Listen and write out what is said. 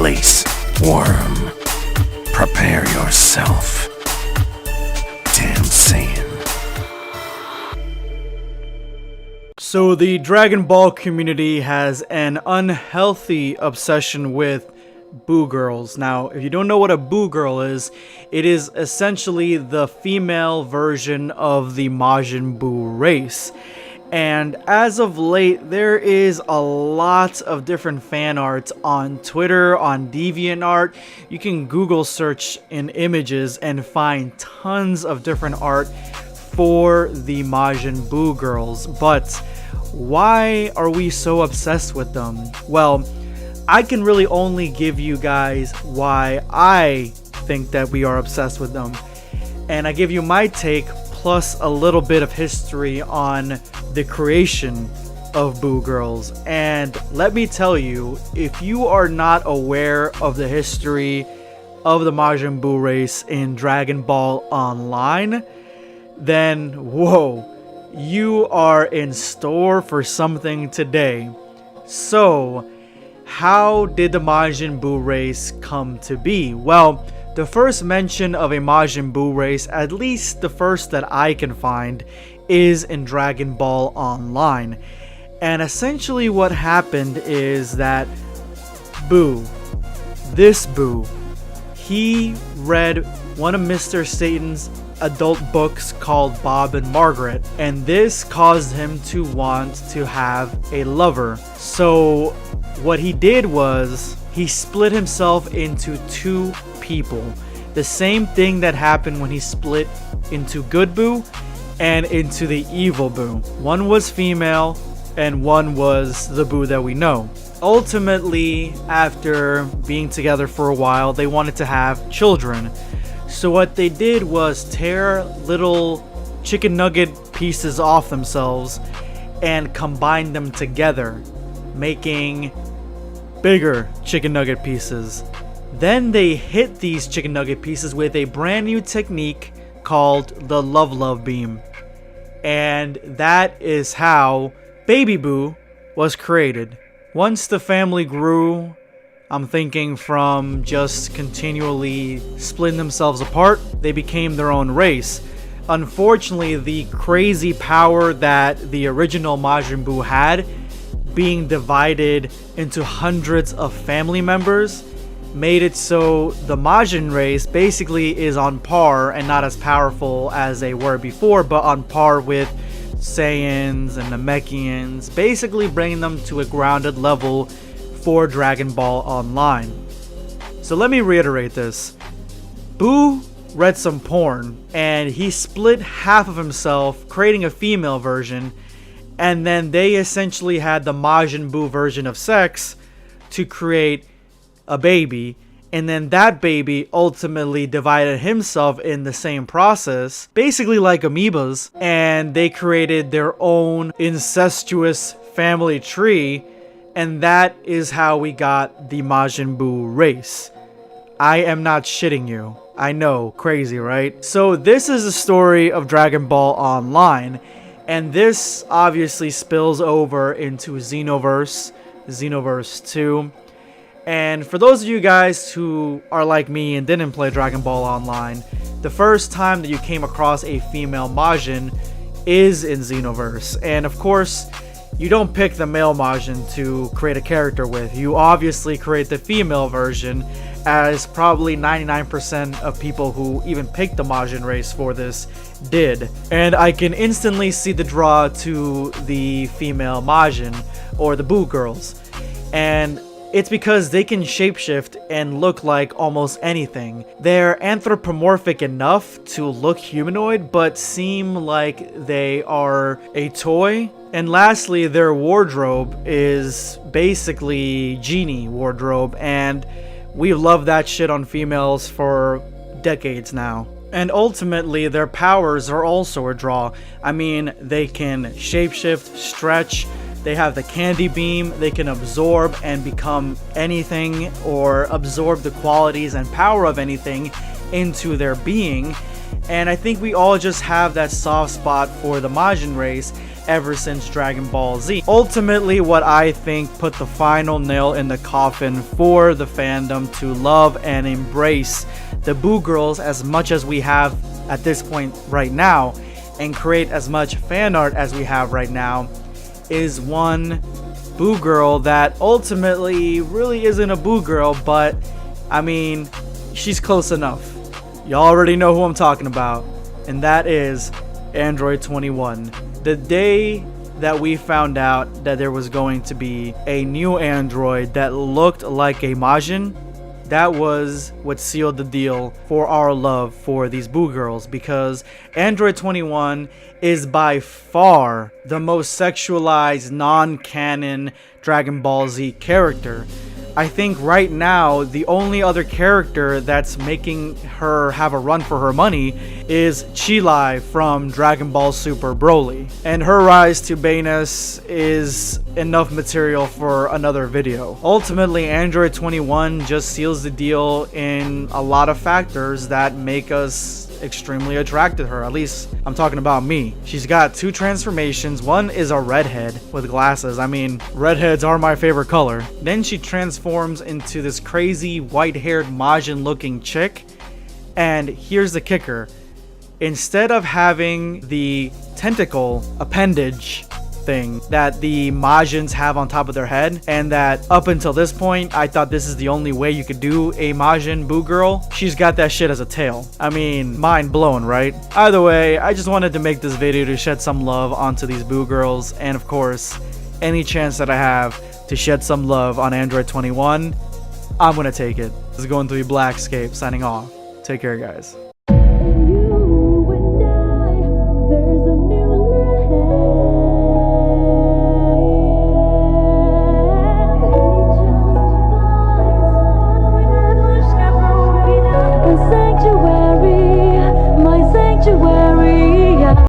place, worm. Prepare yourself. Damn Saiyan. So the Dragon Ball community has an unhealthy obsession with Boo Girls. Now, if you don't know what a Boo Girl is, it is essentially the female version of the Majin Buu race. And as of late, there is a lot of different fan art on Twitter, on DeviantArt. You can Google search in images and find tons of different art for the Majin Buu girls. But why are we so obsessed with them? Well, I can really only give you guys why I think that we are obsessed with them. And I give you my take plus a little bit of history on the creation of Boo Girls. And let me tell you, if you are not aware of the history of the Majin Buu race in Dragon Ball Online, then whoa, you are in store for something today. So, how did the Majin Buu race come to be? Well, the first mention of a Majin Buu race, at least the first that I can find, is in Dragon Ball Online. And essentially what happened is that Boo, this Boo, he read one of Mr. Satan's adult books called Bob and Margaret, and this caused him to want to have a lover. So what he did was he split himself into two people. The same thing that happened when he split into Good Boo and into the Evil Boo. One was female and one was the Boo that we know. Ultimately, after being together for a while, they wanted to have children. So what they did was tear little chicken nugget pieces off themselves and combine them together, making bigger chicken nugget pieces. Then they hit these chicken nugget pieces with a brand new technique called the Love Beam. And that is how Baby Boo was created. Once the family grew, I'm thinking from just continually splitting themselves apart, they became their own race. Unfortunately, the crazy power that the original Majin Buu had, being divided into hundreds of family members, made it so the Majin race basically is on par, and not as powerful as they were before, but on par with Saiyans and Namekians, basically bringing them to a grounded level for Dragon Ball Online. So let me reiterate this. Boo read some porn, and he split half of himself, creating a female version, and then they essentially had the Majin Buu version of sex to create a baby, and then that baby ultimately divided himself in the same process, basically like amoebas, and they created their own incestuous family tree, and that is how we got the Majin Buu race. I am not shitting you. I know, crazy, right? So this is the story of Dragon Ball Online, and this obviously spills over into Xenoverse, Xenoverse 2. And for those of you guys who are like me and didn't play Dragon Ball Online, the first time that you came across a female Majin is in Xenoverse. And of course, you don't pick the male Majin to create a character with. You obviously create the female version, as probably 99% of people who even picked the Majin race for this did. And I can instantly see the draw to the female Majin, or the Boo girls. And it's because they can shapeshift and look like almost anything. They're anthropomorphic enough to look humanoid, but seem like they are a toy. And lastly, their wardrobe is basically genie wardrobe, and we love that shit on females for decades now. And ultimately, their powers are also a draw. I mean, they can shapeshift, stretch, they have the candy beam, they can absorb and become anything, or absorb the qualities and power of anything into their being. And I think we all just have that soft spot for the Majin race, ever since Dragon Ball Z. Ultimately, what I think put the final nail in the coffin for the fandom to love and embrace the Boo Girls as much as we have at this point right now, and create as much fan art as we have right now, is one Boo Girl that ultimately really isn't a Boo Girl, but I mean, she's close enough. Y'all already know who I'm talking about, and that is Android 21. The day that we found out that there was going to be a new android that looked like a Majin, that was what sealed the deal for our love for these Boo Girls, because Android 21 is by far the most sexualized non-canon Dragon Ball Z character. I think right now the only other character that's making her have a run for her money is Cheelai from Dragon Ball Super Broly, and her rise to Bayness is enough material for another video. Ultimately, Android 21 just seals the deal in a lot of factors that make us extremely attracted to her. At least I'm talking about me. She's got 2 transformations. One is a redhead with glasses. I mean, redheads are my favorite color. Then she transforms into this crazy white-haired Majin looking chick, and here's the kicker: instead of having the tentacle appendage thing that the Majins have on top of their head, and that up until this point I thought this is the only way you could do a Majin Boo Girl, she's got that shit as a tail. I mean, mind blown, right? Either way, I just wanted to make this video to shed some love onto these Boo Girls, and of course, any chance that I have to shed some love on Android 21, I'm gonna take it. This is going to be Blackscape signing off. Take care, guys.